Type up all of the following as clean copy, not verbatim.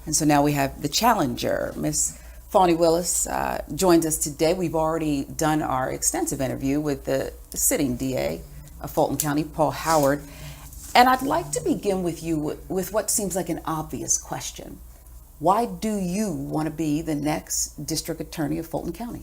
And so now we have the challenger. Miss Fani Willis joins us today. We've already done our extensive interview with the sitting DA of Fulton County, Paul Howard. And I'd like to begin with you with what seems like an obvious question. Why do you want to be the next district attorney of Fulton County?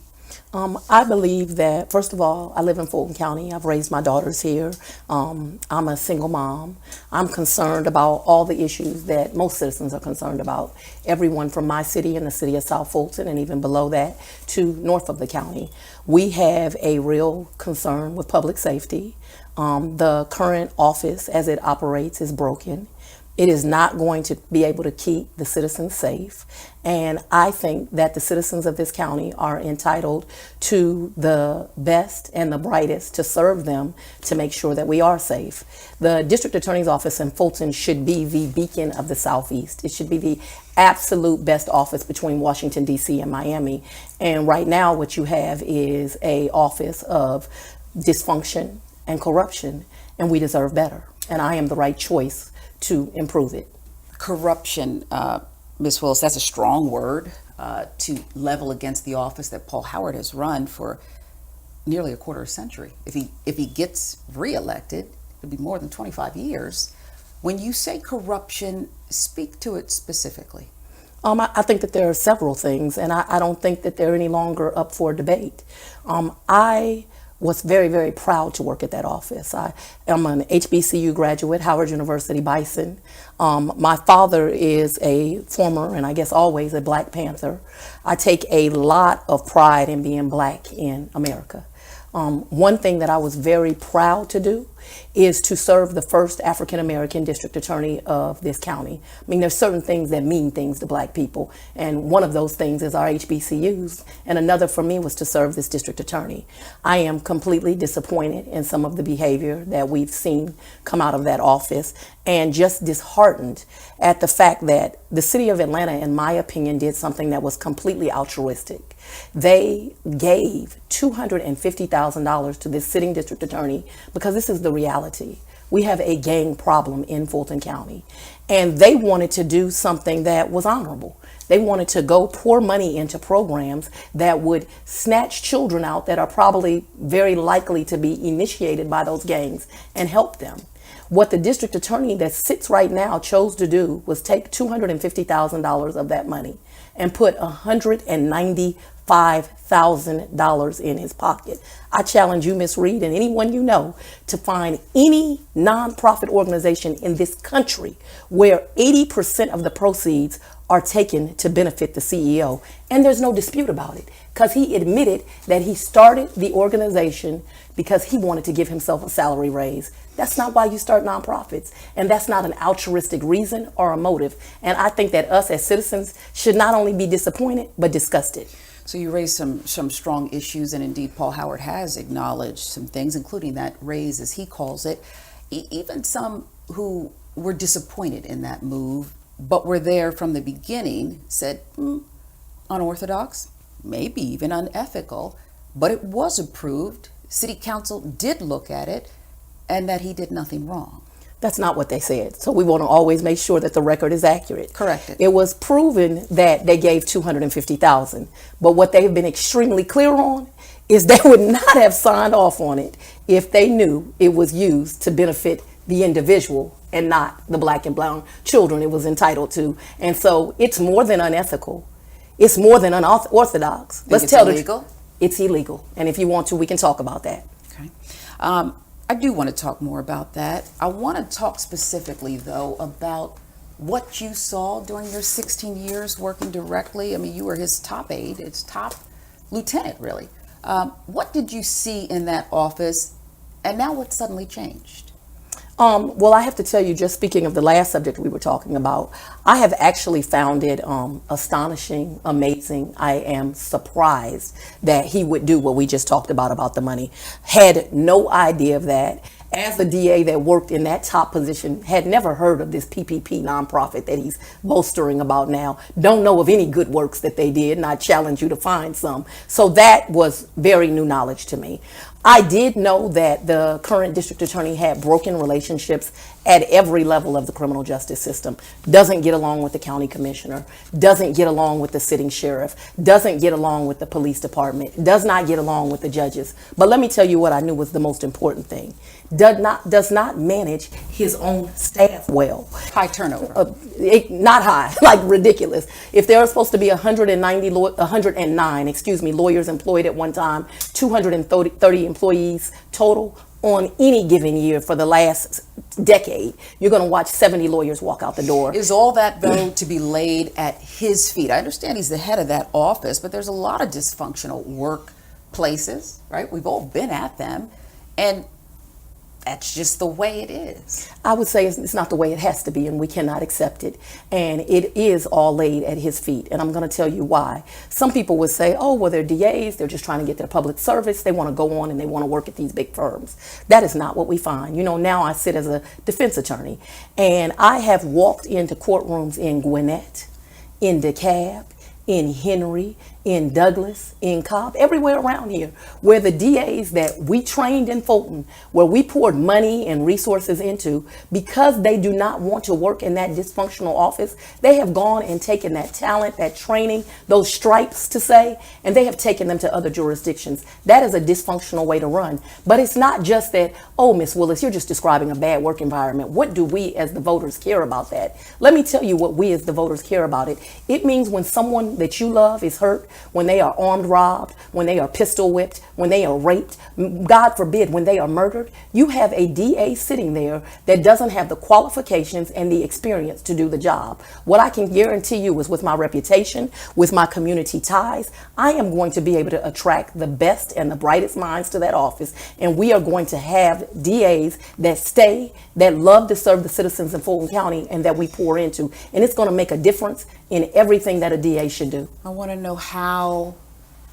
I believe that, first of all, I live in Fulton County. I've raised my daughters here. I'm a single mom. I'm concerned about all the issues that most citizens are concerned about. Everyone from my city and the city of South Fulton and even below that to north of the county. We have a real concern with public safety. The current office as it operates is broken. It is not going to be able to keep the citizens safe. And I think that the citizens of this county are entitled to the best and the brightest to serve them to make sure that we are safe. The district attorney's office in Fulton should be the beacon of the Southeast. It should be the absolute best office between Washington, D.C. and Miami. And right now what you have is an office of dysfunction and corruption, and we deserve better. And I am the right choice to improve it. Corruption, Ms. Willis, that's a strong word to level against the office that Paul Howard has run for nearly a quarter century. If he gets reelected, it'll be more than 25 years. When you say corruption, speak to it specifically. I think that there are several things, and I don't think that they're any longer up for debate. I was very, very proud to work at that office. I am an HBCU graduate, Howard University Bison. My father is a former, and I guess always, a Black Panther. I take a lot of pride in being Black in America. One thing that I was very proud to do is to serve the first African-American district attorney of this county. I mean, there's certain things that mean things to Black people, and one of those things is our HBCUs, and another for me was to serve this district attorney. I am completely disappointed in some of the behavior that we've seen come out of that office, and just disheartened at the fact that the city of Atlanta, in my opinion, did something that was completely altruistic. They gave $250,000 to this sitting district attorney because this is the reality. We have a gang problem in Fulton County, and they wanted to do something that was honorable. They wanted to go pour money into programs that would snatch children out that are probably very likely to be initiated by those gangs and help them. What the district attorney that sits right now chose to do was take $250,000 of that money and put $195,000 in his pocket. I challenge you, Ms. Reed, and anyone you know, to find any nonprofit organization in this country where 80% of the proceeds are taken to benefit the CEO. And there's no dispute about it, because he admitted that he started the organization because he wanted to give himself a salary raise. That's not why you start nonprofits, and that's not an altruistic reason or a motive. And I think that us as citizens should not only be disappointed, but disgusted. So you raised some strong issues, and indeed Paul Howard has acknowledged some things, including that raise, as he calls it. Even some who were disappointed in that move, but were there from the beginning, said, unorthodox, maybe even unethical, but it was approved. City Council did look at it, and that he did nothing wrong. That's not what they said. So we want to always make sure that the record is accurate. Correct. It was proven that they gave $250,000, but what they've been extremely clear on is they would not have signed off on it if they knew it was used to benefit the individual and not the Black and brown children it was entitled to. And so it's more than unethical. It's more than unorthodox. Let's tell the truth. It's illegal. And if you want to, we can talk about that. Okay. I do want to talk more about that. I want to talk specifically, though, about what you saw during your 16 years working directly. I mean, you were his top aide, his top lieutenant, really. What did you see in that office, and now what suddenly changed? Well, I have to tell you, just speaking of the last subject we were talking about, I have actually found it astonishing, amazing. I am surprised that he would do what we just talked about the money. Had no idea of that. As a DA that worked in that top position, had never heard of this PPP nonprofit that he's bolstering about now. Don't know of any good works that they did, and I challenge you to find some. So that was very new knowledge to me. I did know that the current district attorney had broken relationships at every level of the criminal justice system. Doesn't get along with the county commissioner, doesn't get along with the sitting sheriff, doesn't get along with the police department, does not get along with the judges. But let me tell you what I knew was the most important thing. Does not manage his own staff well. High turnover. Not high, like ridiculous. If there are supposed to be 109, lawyers employed at one time, 230 employees total on any given year for the last decade, you're going to watch 70 lawyers walk out the door. Is all that, though, to be laid at his feet? I understand he's the head of that office, but there's a lot of dysfunctional workplaces, right? We've all been at them, and that's just the way it is. I would say it's not the way it has to be, and we cannot accept it. And it is all laid at his feet. And I'm going to tell you why. Some people would say, oh, well, they're DAs. They're just trying to get their public service. They want to go on and they want to work at these big firms. That is not what we find. You know, now I sit as a defense attorney, and I have walked into courtrooms in Gwinnett, in DeKalb, in Henry, in Douglas, in Cobb, everywhere around here, where the DAs that we trained in Fulton, where we poured money and resources into, because they do not want to work in that dysfunctional office, they have gone and taken that talent, that training, those stripes to say, and they have taken them to other jurisdictions. That is a dysfunctional way to run. But it's not just that, oh, Miss Willis, you're just describing a bad work environment. What do we as the voters care about that? Let me tell you what we as the voters care about it. It means when someone that you love is hurt, when they are armed robbed, when they are pistol whipped, when they are raped, God forbid, when they are murdered, you have a DA sitting there that doesn't have the qualifications and the experience to do the job. What I can guarantee you is with my reputation, with my community ties, I am going to be able to attract the best and the brightest minds to that office. And we are going to have DAs that stay, that love to serve the citizens in Fulton County, and that we pour into. And it's going to make a difference in everything that a DA should do. I want to know how,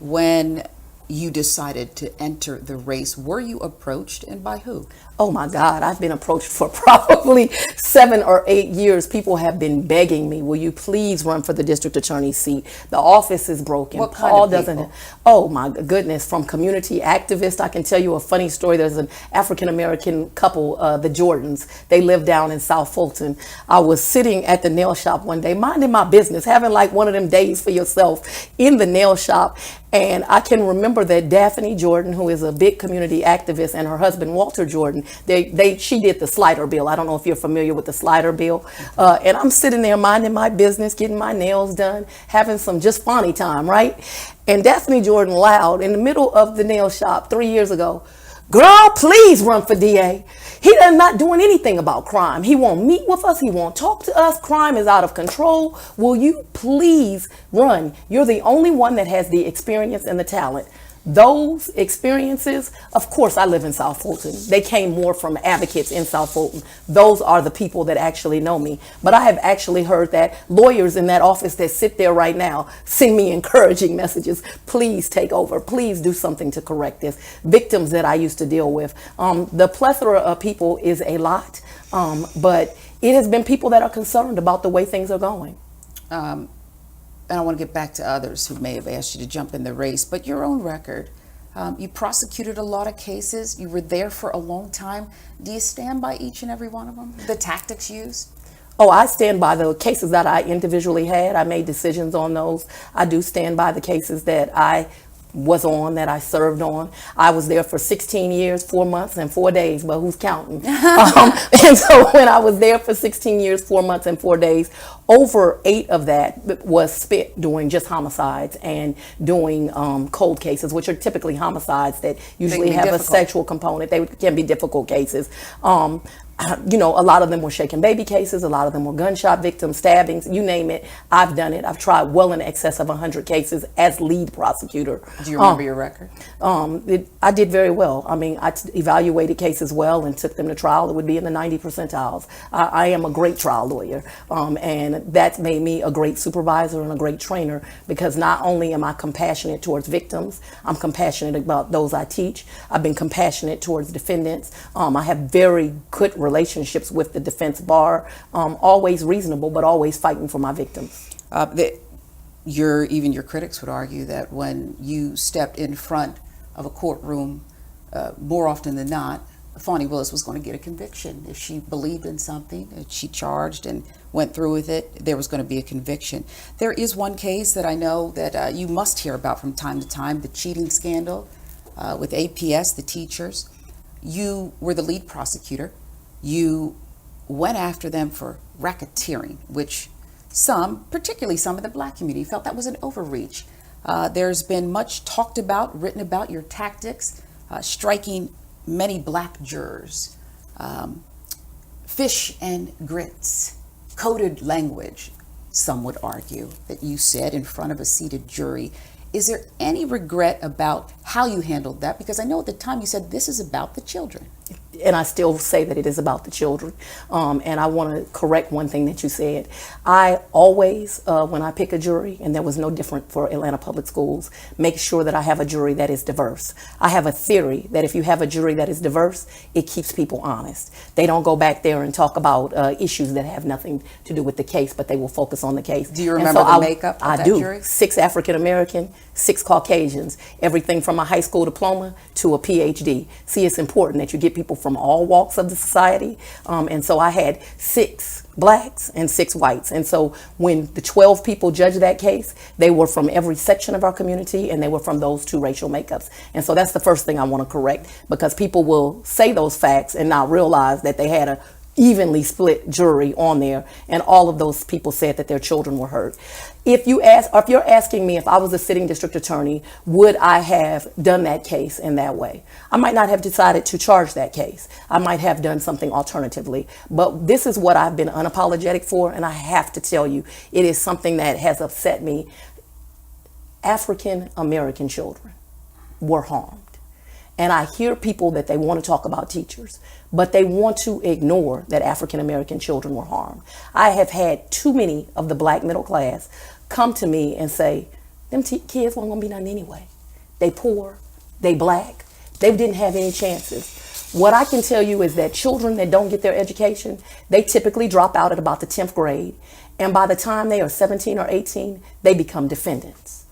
when you decided to enter the race, were you approached, and by who? Oh my God, I've been approached for probably 7 or 8 years. People have been begging me, will you please run for the district attorney's seat? The office is broken. What kind of people? Oh my goodness, from community activists. I can tell you a funny story. There's an African-American couple, the Jordans. They live down in South Fulton. I was sitting at the nail shop one day, minding my business, having like one of them days for yourself in the nail shop. And I can remember that Daphne Jordan, who is a big community activist, and her husband, Walter Jordan, she did the slider bill. I don't know if you're familiar with the slider bill. And I'm sitting there minding my business, getting my nails done, having some just Fani time, right? And Daphne Jordan loud in the middle of the nail shop 3 years ago, girl, please run for DA. He is not doing anything about crime. He won't meet with us. He won't talk to us. Crime is out of control. Will you please run? You're the only one that has the experience and the talent. Those experiences, of course, I live in South Fulton. They came more from advocates in South Fulton. Those are the people that actually know me. But I have actually heard that lawyers in that office that sit there right now send me encouraging messages. Please take over. Please do something to correct this. Victims that I used to deal with. The plethora of people is a lot, but it has been people that are concerned about the way things are going. And I want to get back to others who may have asked you to jump in the race, but your own record. You prosecuted a lot of cases. You were there for a long time. Do you stand by each and every one of them? The tactics used? Oh, I stand by the cases that I individually had. I made decisions on those. I do stand by the cases that I was on, that I served on. I was there for 16 years, 4 months, and 4 days, but who's counting? And so when I was there for 16 years, 4 months, and 4 days, over 8 of that was spent doing just homicides and doing cold cases, which are typically homicides that usually have a sexual component. They can be difficult cases. You know, a lot of them were shaken baby cases. A lot of them were gunshot victims, stabbings, you name it. I've done it. I've tried well in excess of 100 cases as lead prosecutor. Do you remember your record? I did very well. I mean, I evaluated cases well and took them to trial. It would be in the 90 percentiles. I am a great trial lawyer, and that's made me a great supervisor and a great trainer, because not only am I compassionate towards victims, I'm compassionate about those I teach. I've been compassionate towards defendants. I have very good relationships with the defense bar, always reasonable, but always fighting for my victims. Even your critics would argue that when you stepped in front of a courtroom more often than not, Fani Willis was going to get a conviction. If she believed in something, if she charged and went through with it, there was going to be a conviction. There is one case that I know that you must hear about from time to time, the cheating scandal with APS, the teachers. You were the lead prosecutor. You went after them for racketeering, which some, particularly some in the black community, felt that was an overreach. There's been much talked about, written about your tactics, striking many black jurors, fish and grits, coded language, some would argue, that you said in front of a seated jury. Is there any regret about how you handled that? Because I know at the time you said this is about the children. And I still say that it is about the children. And I want to correct one thing that you said. I always, when I pick a jury, and that was no different for Atlanta Public Schools, make sure that I have a jury that is diverse. I have a theory that if you have a jury that is diverse, it keeps people honest. They don't go back there and talk about issues that have nothing to do with the case, but they will focus on the case. Do you remember the makeup of that jury? 6 African American, 6 Caucasians, everything from a high school diploma to a PhD. See, it's important that you get people from all walks of the society. And so I had 6 blacks and 6 whites. And so when the 12 people judged that case, they were from every section of our community and they were from those 2 racial makeups. And so that's the first thing I want to correct, because people will say those facts and not realize that they had a evenly split jury on there, and all of those people said that their children were hurt. If you're asking me if I was a sitting district attorney, would I have done that case in that way? I might not have decided to charge that case. I might have done something alternatively. But this is what I've been unapologetic for, and I have to tell you, it is something that has upset me. African American children were harmed. And I hear people that they want to talk about teachers, but they want to ignore that African American children were harmed. I have had too many of the black middle class come to me and say, them kids weren't going to be nothing anyway. They poor, they black, they didn't have any chances. What I can tell you is that children that don't get their education, they typically drop out at about the 10th grade. And by the time they are 17 or 18, they become defendants.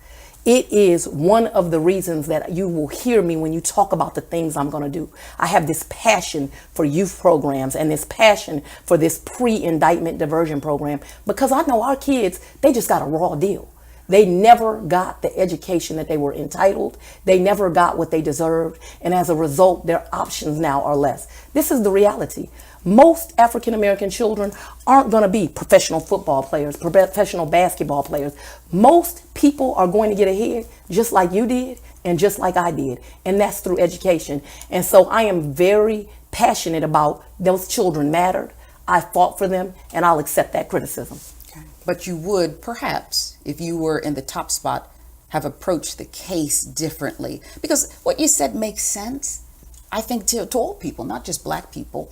It is one of the reasons that you will hear me when you talk about the things I'm going to do. I have this passion for youth programs and this passion for this pre-indictment diversion program, because I know our kids, they just got a raw deal. They never got the education that they were entitled. They never got what they deserved. And as a result, their options now are less. This is the reality. Most African American children aren't going to be professional football players, professional basketball players. Most people are going to get ahead just like you did and just like I did. And that's through education. And so I am very passionate about those children mattered. I fought for them, and I'll accept that criticism. Okay. But you would perhaps, if you were in the top spot, have approached the case differently. Because what you said makes sense, I think, to all people, not just black people.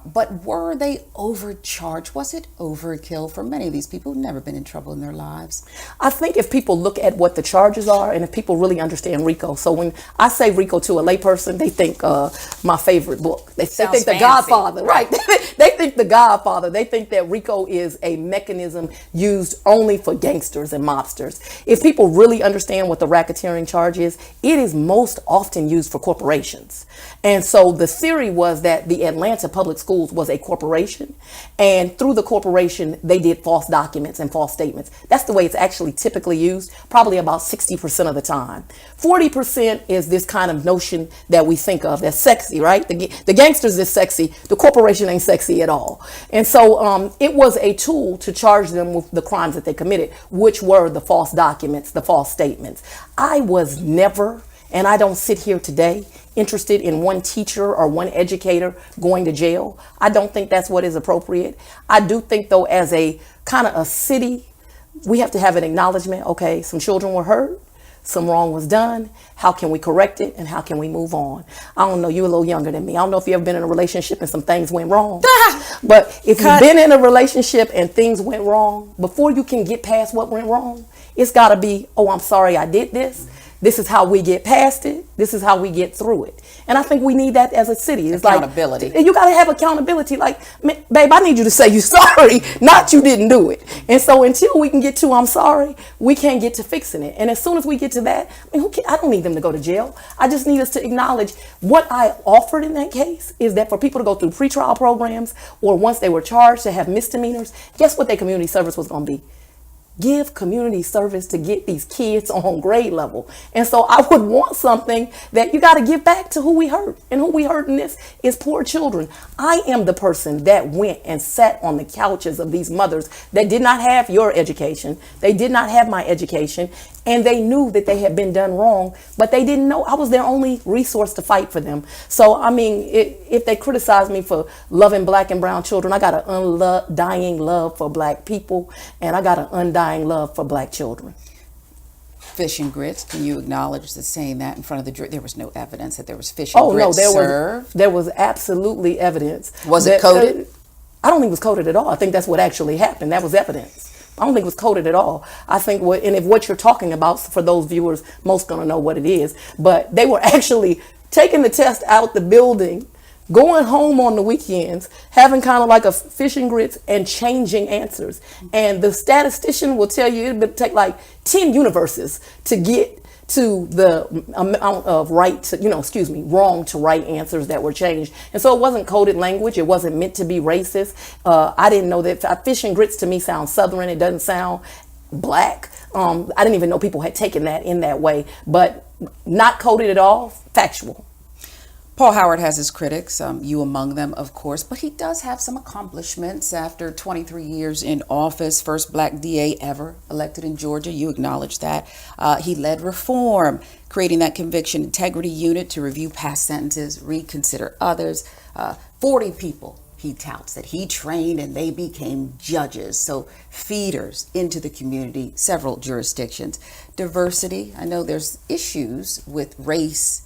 But were they overcharged? Was it overkill for many of these people who've never been in trouble in their lives? I think if people look at what the charges are, and if people really understand RICO, so when I say RICO to a layperson, they think my favorite book. They think The Godfather, right? They think The Godfather. They think that RICO is a mechanism used only for gangsters and mobsters. If people really understand what the racketeering charge is, it is most often used for corporations. And so the theory was that the Atlanta Public Schools was a corporation, and through the corporation they did false documents and false statements. That's the way it's actually typically used, probably about 60% of the time. 40% is this kind of notion that we think of that's sexy, right? The gangsters is sexy, the corporation ain't sexy at all. And so it was a tool to charge them with the crimes that they committed, which were the false documents, the false statements. I was never, and I don't sit here today, interested in one teacher or one educator going to jail. I don't think that's what is appropriate. I do think, though, as a kind of a city, we have to have an acknowledgement. Okay, some children were hurt, some wrong was done. How can we correct it, and how can we move on? I don't know, you're a little younger than me. I don't know if you've ever been in a relationship and some things went wrong. But if you've been in a relationship and things went wrong, before you can get past what went wrong, it's got to be, oh, I'm sorry I did this. this is how we get past it. This is how we get through it. And I think we need that as a city. It's accountability. Like, you got to have accountability. Like, babe, I need you to say you're sorry, not you didn't do it. And so until we can get to I'm sorry, we can't get to fixing it. And as soon as we get to that, I mean, I don't need them to go to jail. I just need us to acknowledge what I offered in that case is that for people to go through pretrial programs or once they were charged to have misdemeanors, guess what their community service was going to be? Give community service to get these kids on grade level. And so I would want something that you got to give back to who we hurt. And who we hurt in this is poor children. I am the person that went and sat on the couches of these mothers that did not have your education. They did not have my education. And they knew that they had been done wrong, but they didn't know I was their only resource to fight for them. So, I mean, if they criticize me for loving black and brown children, I got an undying love for black people, and I got an undying love for black children. Fish and grits, can you acknowledge the saying that in front of the jury? There was no evidence that there was fish and grits served? There was absolutely evidence. Was it coded? I don't think it was coded at all. I think that's what actually happened. That was evidence. I don't think it was coded at all. I think and if what you're talking about, for those viewers, most gonna know what it is, but they were actually taking the test out the building, going home on the weekends, having kind of like a fish and grits and changing answers. And the statistician will tell you it would take like 10 universes to get to the amount of wrong to right answers that were changed. And so it wasn't coded language. It wasn't meant to be racist. I didn't know that fish and grits to me sounds Southern. It doesn't sound black. I didn't even know people had taken that in that way, but not coded at all, factual. Paul Howard has his critics, you among them, of course, but he does have some accomplishments after 23 years in office, first black DA ever elected in Georgia. You acknowledge that. He led reform, creating that conviction integrity unit to review past sentences, reconsider others. 40 people he touts that he trained and they became judges, so feeders into the community, several jurisdictions. Diversity, I know there's issues with race,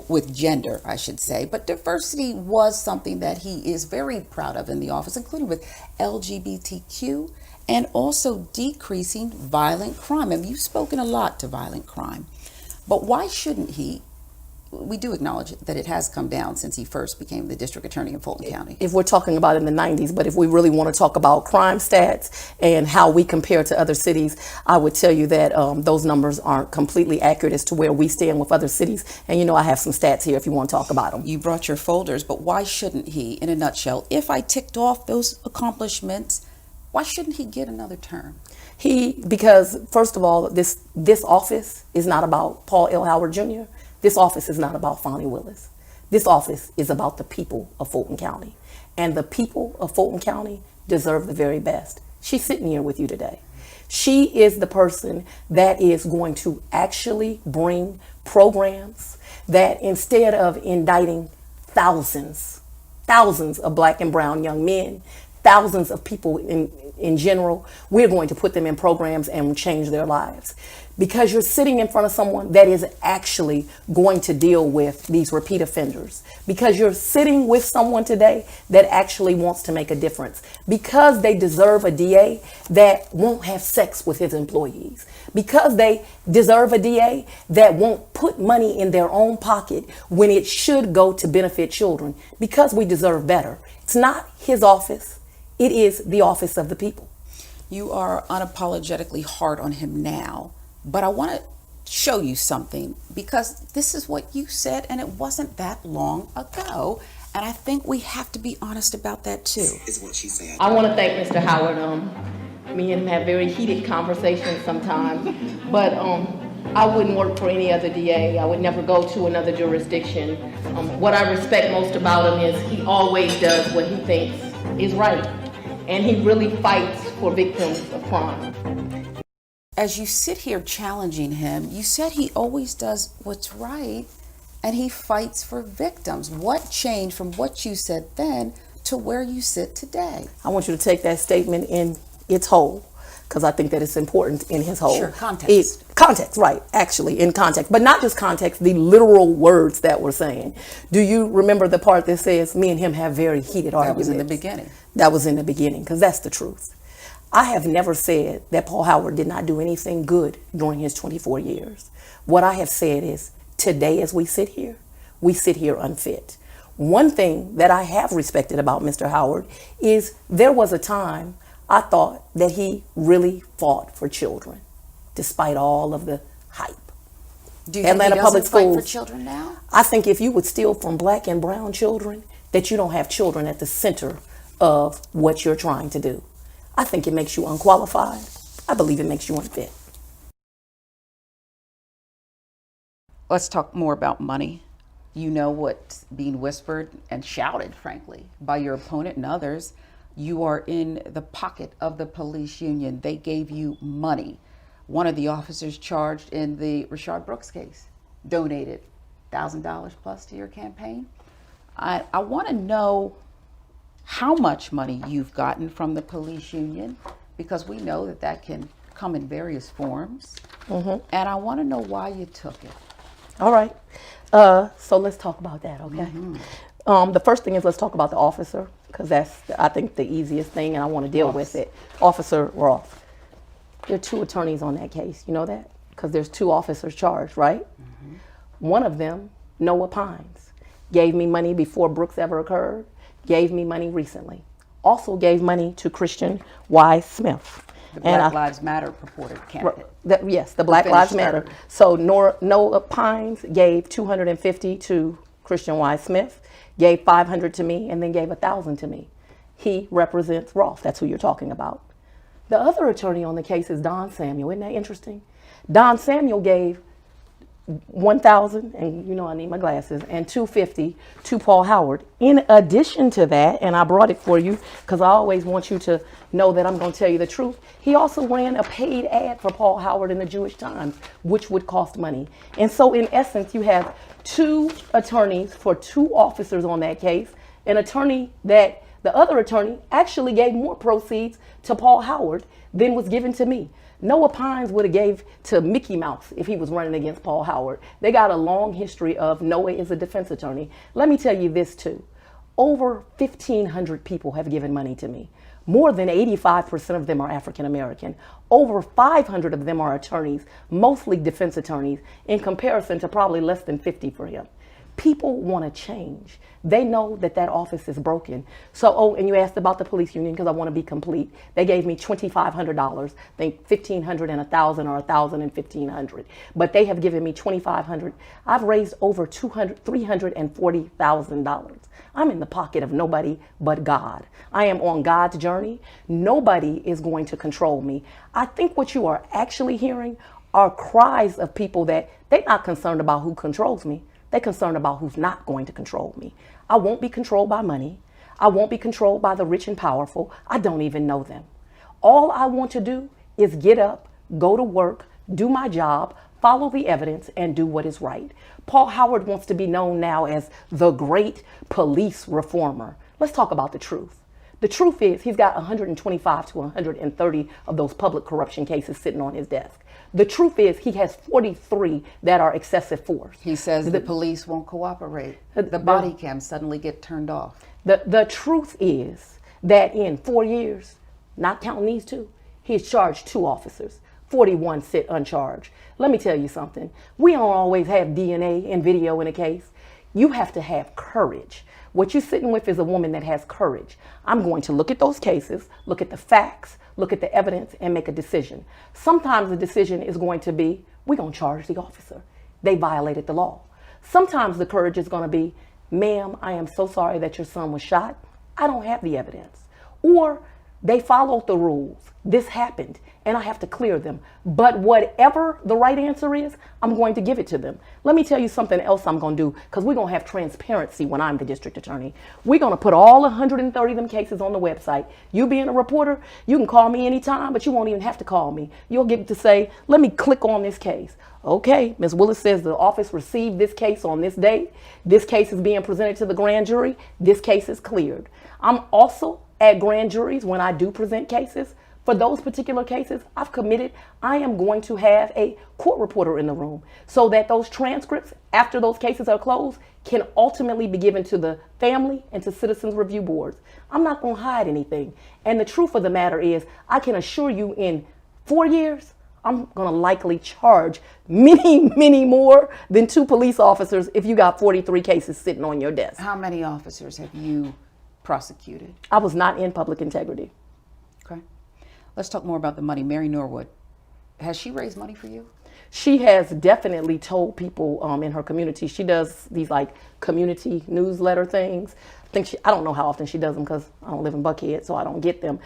with gender, I should say, but diversity was something that he is very proud of in the office, including with LGBTQ and also decreasing violent crime. And you've spoken a lot to violent crime, but why shouldn't he? We do acknowledge that it has come down since he first became the district attorney in Fulton County. If we're talking about in the 90s, but if we really want to talk about crime stats and how we compare to other cities, I would tell you that those numbers aren't completely accurate as to where we stand with other cities. And I have some stats here if you want to talk about them. You brought your folders, but why shouldn't he, in a nutshell, if I ticked off those accomplishments, why shouldn't he get another term? Because first of all, this office is not about Paul L. Howard Jr. This office is not about Fani Willis. This office is about the people of Fulton County. And the people of Fulton County deserve the very best. She's sitting here with you today. She is the person that is going to actually bring programs that instead of indicting thousands of black and brown young men, thousands of people in general, we're going to put them in programs and change their lives. Because you're sitting in front of someone that is actually going to deal with these repeat offenders. Because you're sitting with someone today that actually wants to make a difference. Because they deserve a DA that won't have sex with his employees. Because they deserve a DA that won't put money in their own pocket when it should go to benefit children. Because we deserve better. It's not his office. It is the office of the people. You are unapologetically hard on him now. But I want to show you something, because this is what you said and it wasn't that long ago. And I think we have to be honest about that too. Is what she said. I want to thank Mr. Howard. Me and him have very heated conversations sometimes, but I wouldn't work for any other DA. I would never go to another jurisdiction. What I respect most about him is he always does what he thinks is right. And he really fights for victims of crime. As you sit here challenging him, you said he always does what's right and he fights for victims. What changed from what you said then to where you sit today? I want you to take that statement in its whole, because I think that it's important in his whole. Sure, context. Context, right, actually, in context. But not just context, the literal words that we're saying. Do you remember the part that says, me and him have very heated arguments? That was in the beginning. That was in the beginning, because that's the truth. I have never said that Paul Howard did not do anything good during his 24 years. What I have said is, today as we sit here unfit. One thing that I have respected about Mr. Howard is there was a time I thought that he really fought for children, despite all of the hype. Do you think he doesn't fight for children now? I think if you would steal from black and brown children, that you don't have children at the center of what you're trying to do. I think it makes you unqualified. I believe it makes you unfit. Let's talk more about money. You know what's being whispered and shouted, frankly, by your opponent and others. You are in the pocket of the police union. They gave you money. One of the officers charged in the Rayshard Brooks case donated $1,000 plus to your campaign. I want to know how much money you've gotten from the police union, because we know that that can come in various forms. And I want to know why you took it. All right. So let's talk about that, okay? The first thing is, let's talk about the officer, because that's, I think, the easiest thing, and I want to deal with it. Officer Roth. There are 2 attorneys on that case. You know that? Because there's 2 officers charged, right? One of them, Noah Pines, gave me money before Brooks ever occurred, gave me money recently. Also gave money to Christian Y. Smith. The Black Lives Matter purported candidate. Yes, the Black Lives Matter. So Noah Pines gave $250 to Christian Y. Smith, gave $500 to me, and then gave $1,000 to me. He represents Roth. That's who you're talking about. The other attorney on the case is Don Samuel. Isn't that interesting? Don Samuel gave $1,000, and you know I need my glasses, and $250 to Paul Howard. In addition to that, and I brought it for you because I always want you to know that I'm going to tell you the truth, he also ran a paid ad for Paul Howard in the Jewish Times, which would cost money. And so in essence, you have 2 attorneys for 2 officers on that case, an attorney that the other attorney actually gave more proceeds to Paul Howard than was given to me. Noah Pines would have gave to Mickey Mouse if he was running against Paul Howard. They got a long history of Noah is a defense attorney. Let me tell you this too. Over 1,500 people have given money to me. More than 85% of them are African American. Over 500 of them are attorneys, mostly defense attorneys, in comparison to probably less than 50 for him. People want to change. They know that that office is broken. So, and you asked about the police union because I want to be complete. They gave me $2,500. I think $1,500 and $1,000, or $1,000 and $1,500. But they have given me $2,500. I've raised over $340,000. I'm in the pocket of nobody but God. I am on God's journey. Nobody is going to control me. I think what you are actually hearing are cries of people that they're not concerned about who controls me. They're concerned about who's not going to control me. I won't be controlled by money. I won't be controlled by the rich and powerful. I don't even know them. All I want to do is get up, go to work, do my job, follow the evidence, and do what is right. Paul Howard wants to be known now as the great police reformer. Let's talk about the truth. The truth is he's got 125 to 130 of those public corruption cases sitting on his desk. The truth is he has 43 that are excessive force. He says the police won't cooperate. The body cams suddenly get turned off. The truth is that in 4 years, not counting these 2, he's charged 2 officers. 41 sit uncharged. Let me tell you something. We don't always have DNA and video in a case. You have to have courage. What you're sitting with is a woman that has courage. I'm going to look at those cases, look at the facts, look at the evidence, and make a decision. Sometimes the decision is going to be, we're going to charge the officer. They violated the law. Sometimes the courage is going to be, ma'am, I am so sorry that your son was shot. I don't have the evidence. Or they followed the rules. This happened, and I have to clear them. But whatever the right answer is, I'm going to give it to them. Let me tell you something else I'm going to do, because we're going to have transparency when I'm the district attorney. We're going to put all 130 of them cases on the website. You being a reporter, you can call me anytime, but you won't even have to call me. You'll get to say, let me click on this case. Okay, Ms. Willis says the office received this case on this date. This case is being presented to the grand jury. This case is cleared. I'm also at grand juries when I do present cases, For those particular cases, I've committed, I am going to have a court reporter in the room so that those transcripts, after those cases are closed, can ultimately be given to the family and to citizens review boards. I'm not going to hide anything. And the truth of the matter is, I can assure you in 4 years, I'm going to likely charge many more than 2 police officers if you got 43 cases sitting on your desk. How many officers have you prosecuted? I was not in public integrity. Okay. Let's talk more about the money. Mary Norwood, has she raised money for you? She has definitely told people in her community. She does these like community newsletter things. I don't know how often she does them because I don't live in Buckhead, so I don't get them.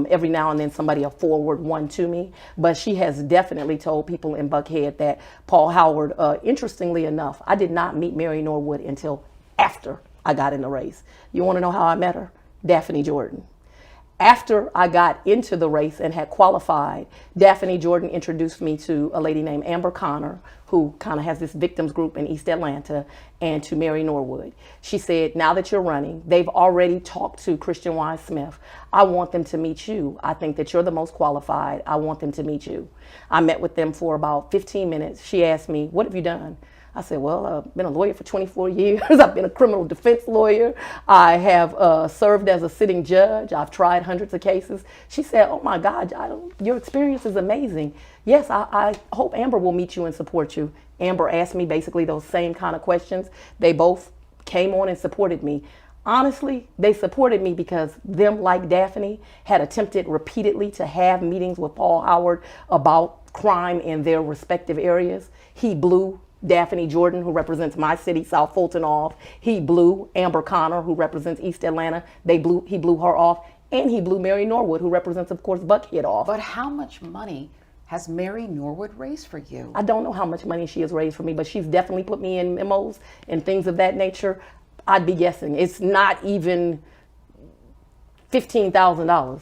Every now and then somebody will forward one to me. But she has definitely told people in Buckhead that Paul Howard, interestingly enough, I did not meet Mary Norwood until after I got in the race. You want to know how I met her? Daphne Jordan. After I got into the race and had qualified, Daphne Jordan introduced me to a lady named Amber Connor, who kind of has this victims group in East Atlanta, and to Mary Norwood. She said, now that you're running, they've already talked to Christian Wise Smith. I want them to meet you. I think that you're the most qualified. I want them to meet you. I met with them for about 15 minutes. She asked me, what have you done? I said, well, I've been a lawyer for 24 years. I've been a criminal defense lawyer. I have served as a sitting judge. I've tried hundreds of cases. She said, oh my God, your experience is amazing. Yes, I hope Amber will meet you and support you. Amber asked me basically those same kind of questions. They both came on and supported me. Honestly, they supported me because them, like Daphne, had attempted repeatedly to have meetings with Paul Howard about crime in their respective areas. He blew Daphne Jordan, who represents my city, South Fulton, off. He blew Amber Connor, who represents East Atlanta. He blew her off. And he blew Mary Norwood, who represents, of course, Buckhead, off. But how much money has Mary Norwood raised for you? I don't know how much money she has raised for me, but she's definitely put me in memos and things of that nature. I'd be guessing. It's not even $15,000.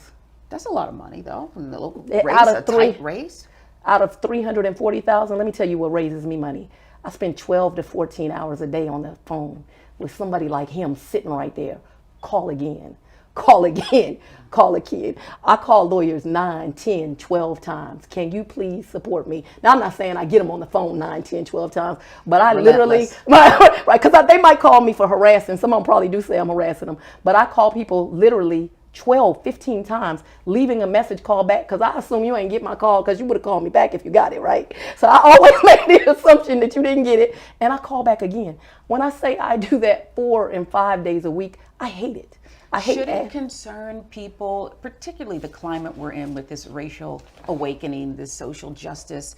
That's a lot of money, though, from the local Out race, of tight race. Out of $340,000, let me tell you what raises me money. I spend 12 to 14 hours a day on the phone with somebody like him sitting right there. Call again, call again, call again. I call lawyers 9, 10, 12 times. Can you please support me? Now, I'm not saying I get them on the phone 9, 10, 12 times, but I literally, right, because they might call me for harassing. Some of them probably do say I'm harassing them, but I call people literally 12, 15 times, leaving a message call back, because I assume you ain't get my call because you would have called me back if you got it, right? So I always make the assumption that you didn't get it, and I call back again. When I say I do that 4 and 5 days a week, I hate it. I hate Should it. it concern people, particularly the climate we're in with this racial awakening, this social justice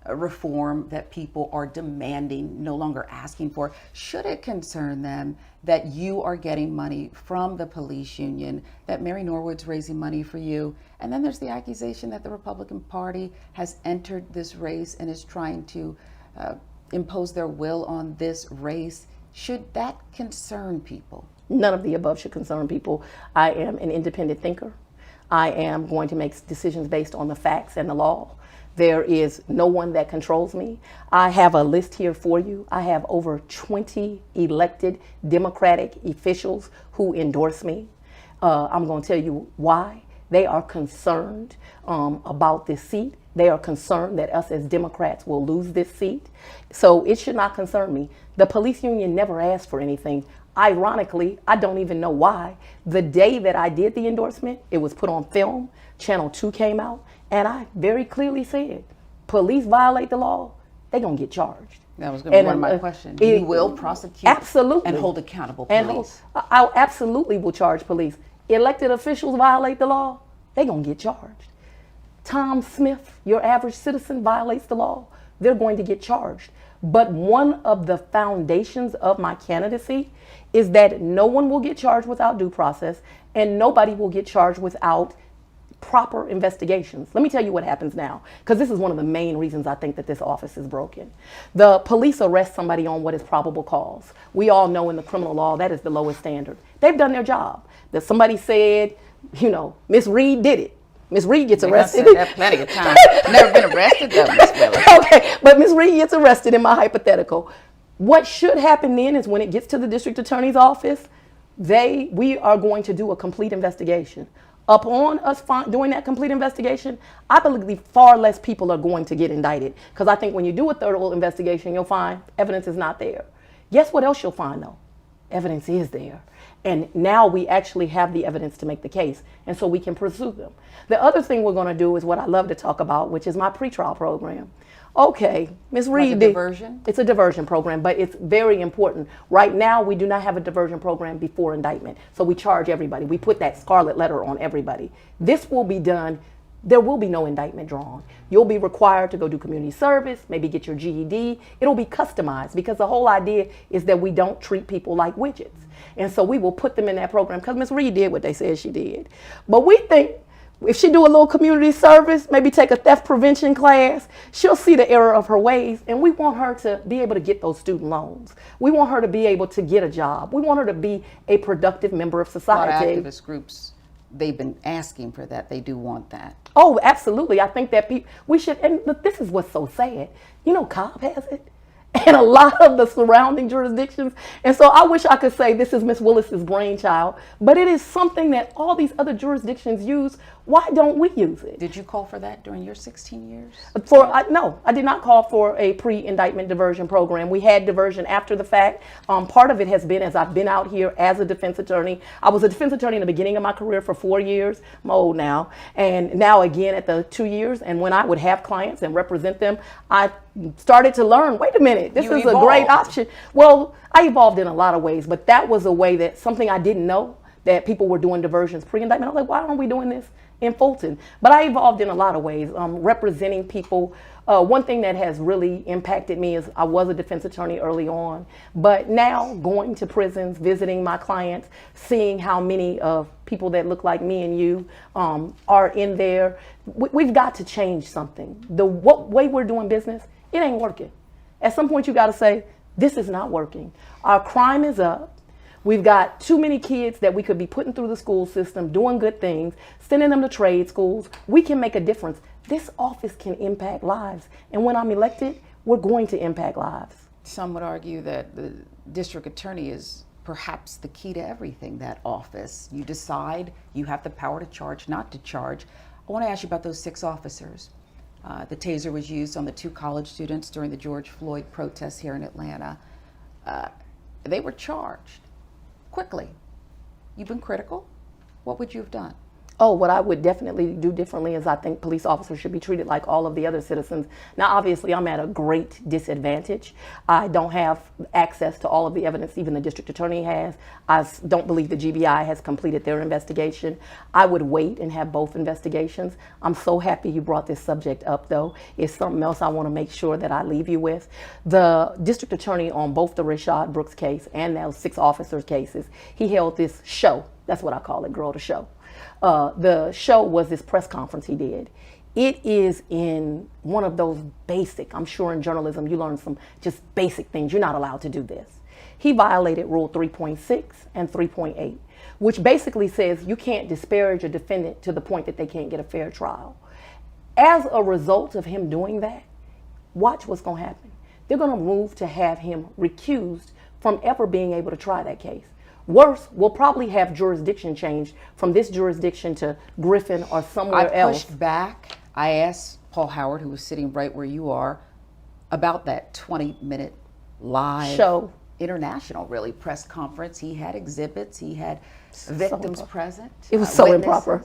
reform that people are demanding, no longer asking for? Should it concern them that you are getting money from the police union, that Mary Norwood's raising money for you? And then there's the accusation that the Republican Party has entered this race and is trying to impose their will on this race. Should that concern people? None of the above should concern people. I am an independent thinker. I am going to make decisions based on the facts and the law. There is no one that controls me. I have a list here for you. I have over 20 elected Democratic officials who endorse me. I'm going to tell you why. They are concerned about this seat. They are concerned that us as Democrats will lose this seat. So it should not concern me. The police union never asked for anything. Ironically, I don't even know why. The day that I did the endorsement, it was put on film. Channel 2 came out, and I very clearly said, police violate the law, they're going to get charged. That was going to be one of my questions. You will prosecute absolutely, and hold accountable police. I absolutely will charge police. Elected officials violate the law, they're going to get charged. Tom Smith, your average citizen, violates the law, they're going to get charged. But one of the foundations of my candidacy is that no one will get charged without due process, and nobody will get charged without proper investigations. Let me tell you what happens now, because this is one of the main reasons I think that this office is broken. The police arrest somebody on what is probable cause. We all know in the criminal law that is the lowest standard. They've done their job. That somebody said, Miss Reed did it. Miss Reed gets arrested. I've said that plenty of times. Never been arrested though, Miss Willis. Okay, but Miss Reed gets arrested in my hypothetical. What should happen then is when it gets to the district attorney's office, we are going to do a complete investigation. upon us doing that complete investigation, I believe far less people are going to get indicted. Because I think when you do a thorough investigation, you'll find evidence is not there. Guess what else you'll find though? Evidence is there. And now we actually have the evidence to make the case. And so we can pursue them. The other thing we're going to do is what I love to talk about, which is my pretrial program. Okay, Ms. Reed. Like a diversion? It's a diversion program, but it's very important. Right now, we do not have a diversion program before indictment. So we charge everybody. We put that scarlet letter on everybody. This will be done. There will be no indictment drawn. You'll be required to go do community service, maybe get your GED. It'll be customized because the whole idea is that we don't treat people like widgets. And so we will put them in that program because Ms. Reed did what they said she did. But we think if she do a little community service, maybe take a theft prevention class, she'll see the error of her ways. And we want her to be able to get those student loans. We want her to be able to get a job. We want her to be a productive member of society. A lot of activist groups, they've been asking for that. They do want that. Oh, absolutely. I think that we should, and look, this is what's so sad. You know, Cobb has it. And a lot of the surrounding jurisdictions. And so I wish I could say this is Miss Willis's brainchild, but it is something that all these other jurisdictions use. Why don't we use it? Did you call for that during your 16 years? No, I did not call for a pre-indictment diversion program. We had diversion after the fact. Part of it has been as I've been out here as a defense attorney. I was a defense attorney in the beginning of my career for 4 years. I'm old now. And now again at the 2 years. And when I would have clients and represent them, I started to learn, wait a minute, this is a great option. Well, I evolved in a lot of ways, but that was a way that something I didn't know, that people were doing diversions pre-indictment. I was like, why aren't we doing this in Fulton? But I evolved in a lot of ways, representing people. One thing that has really impacted me is I was a defense attorney early on, but now going to prisons, visiting my clients, seeing how many of people that look like me and you are in there, we've got to change something. The way we're doing business, it ain't working. At some point you got to say, this is not working. Our crime is up. We've got too many kids that we could be putting through the school system, doing good things, sending them to trade schools. We can make a difference. This office can impact lives. And when I'm elected, we're going to impact lives. Some would argue that the district attorney is perhaps the key to everything, that office. You decide, you have the power to charge, not to charge. I want to ask you about those 6 officers. The taser was used on the 2 college students during the George Floyd protests here in Atlanta. They were charged quickly. You've been critical. What would you have done? Oh, what I would definitely do differently is I think police officers should be treated like all of the other citizens. Now, obviously, I'm at a great disadvantage. I don't have access to all of the evidence even the district attorney has. I don't believe the GBI has completed their investigation. I would wait and have both investigations. I'm so happy you brought this subject up, though. It's something else I want to make sure that I leave you with. The district attorney on both the Rayshard Brooks case and those 6 officers' cases, he held this show. That's what I call it, girl, the show. The show was this press conference he did. It is in one of those basic, I'm sure in journalism you learn some just basic things. You're not allowed to do this. He violated Rule 3.6 and 3.8, which basically says you can't disparage a defendant to the point that they can't get a fair trial. As a result of him doing that, watch what's going to happen. They're going to move to have him recused from ever being able to try that case. Worse, we'll probably have jurisdiction changed from this jurisdiction to Griffin or somewhere else. I pushed back. I asked Paul Howard, who was sitting right where you are, about that 20-minute live show, international, really, press conference. He had exhibits. He had victims present. It was so improper.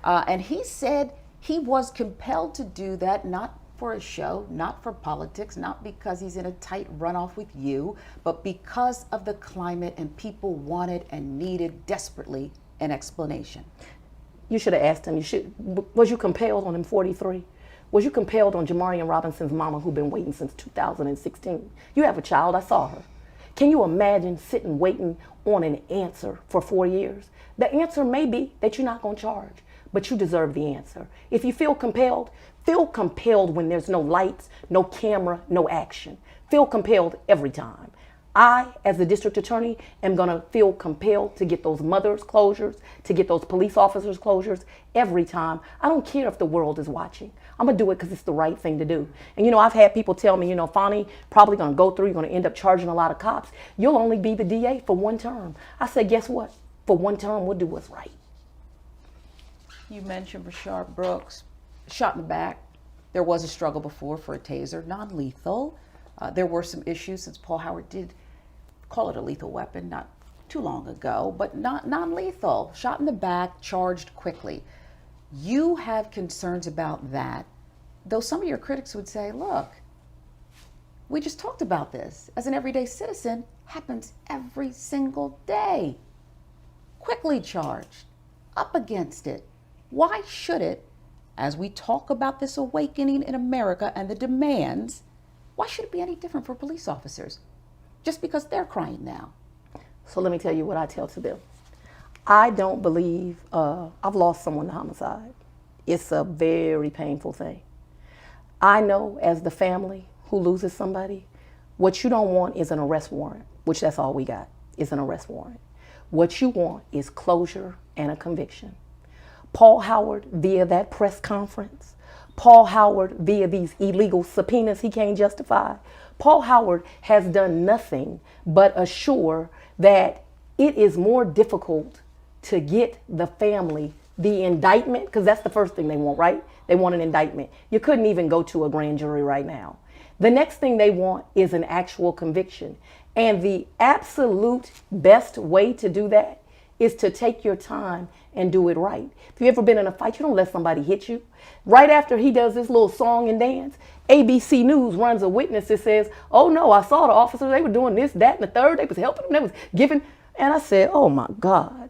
And he said he was compelled to do that, not for a show, not for politics, not because he's in a tight runoff with you, but because of the climate, and people wanted and needed desperately an explanation. You should have asked him. Was you compelled on him 43? Was you compelled on Jamarian Robinson's mama, who'd been waiting since 2016? You have a child, I saw her. Can you imagine sitting waiting on an answer for 4 years? The answer may be that you're not going to charge, but you deserve the answer. If you feel compelled when there's no lights, no camera, no action. Feel compelled every time. I, as the district attorney, am going to feel compelled to get those mothers' closures, to get those police officers' closures every time. I don't care if the world is watching. I'm going to do it because it's the right thing to do. And, I've had people tell me, Fani, probably going to go through, you're going to end up charging a lot of cops. You'll only be the DA for 1 term. I said, guess what? For 1 term, we'll do what's right. You mentioned Rayshard Brooks, shot in the back. There was a struggle before for a taser, non-lethal. There were some issues since Paul Howard did call it a lethal weapon not too long ago, but not non-lethal. Shot in the back, charged quickly. You have concerns about that, though some of your critics would say, look, we just talked about this. As an everyday citizen, happens every single day. Quickly charged, up against it. Why should it, as we talk about this awakening in America and the demands, why should it be any different for police officers? Just because they're crying now. So let me tell you what I tell to them. I don't believe, I've lost someone to homicide. It's a very painful thing. I know as the family who loses somebody, what you don't want is an arrest warrant, which that's all we got, is an arrest warrant. What you want is closure and a conviction. Paul Howard, via that press conference, Paul Howard, via these illegal subpoenas he can't justify, Paul Howard has done nothing but assure that it is more difficult to get the family the indictment, because that's the first thing they want, right? They want an indictment. You couldn't even go to a grand jury right now. The next thing they want is an actual conviction. And the absolute best way to do that is to take your time and do it right. If you've ever been in a fight, you don't let somebody hit you. Right after he does this little song and dance, ABC News runs a witness that says, oh no, I saw the officers, they were doing this, that, and the third, they was helping them, they was giving, and I said, oh my God,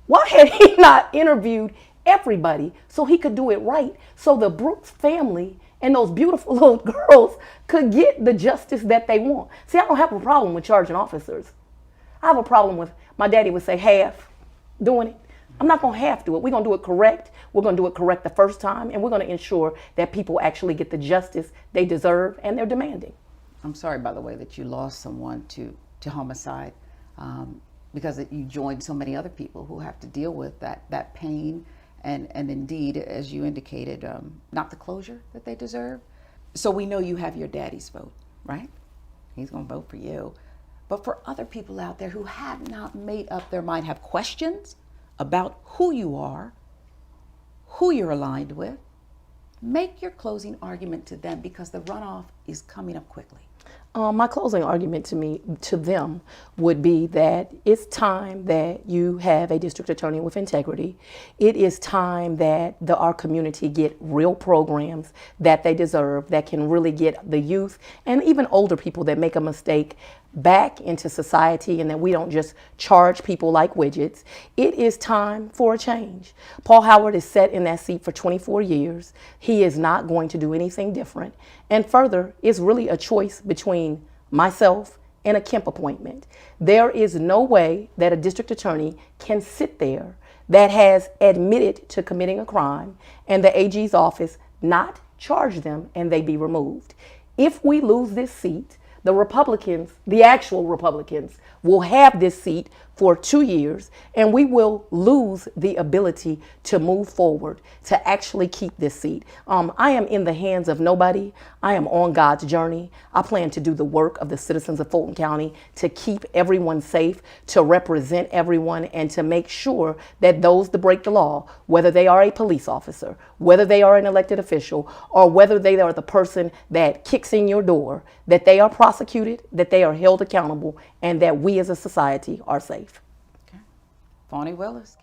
why had he not interviewed everybody so he could do it right, so the Brooks family and those beautiful little girls could get the justice that they want? See, I don't have a problem with charging officers. I have a problem with, my daddy would say, half doing it. I'm not going to half do it. We're going to do it correct. We're going to do it correct the first time, and we're going to ensure that people actually get the justice they deserve and they're demanding. I'm sorry, by the way, that you lost someone to homicide, because you joined so many other people who have to deal with that pain and indeed, as you indicated, not the closure that they deserve. So we know you have your daddy's vote, right? He's going to vote for you. But for other people out there who have not made up their mind, have questions about who you are, who you're aligned with, make your closing argument to them, because the runoff is coming up quickly. My closing argument to them would be that it's time that you have a district attorney with integrity. It is time that our community get real programs that they deserve, that can really get the youth and even older people that make a mistake back into society, and that we don't just charge people like widgets. It is time for a change. Paul Howard is set in that seat for 24 years. He is not going to do anything different. And further, it's really a choice between myself and a Kemp appointment. There is no way that a district attorney can sit there that has admitted to committing a crime and the AG's office not charge them and they be removed. If we lose this seat, the Republicans, the actual Republicans, will have this seat for 2 years, and we will lose the ability to move forward, to actually keep this seat. I am in the hands of nobody. I am on God's journey. I plan to do the work of the citizens of Fulton County, to keep everyone safe, to represent everyone, and to make sure that those that break the law, whether they are a police officer, whether they are an elected official, or whether they are the person that kicks in your door, that they are prosecuted, that they are held accountable, and that we as a society are safe. Okay. Fani Willis.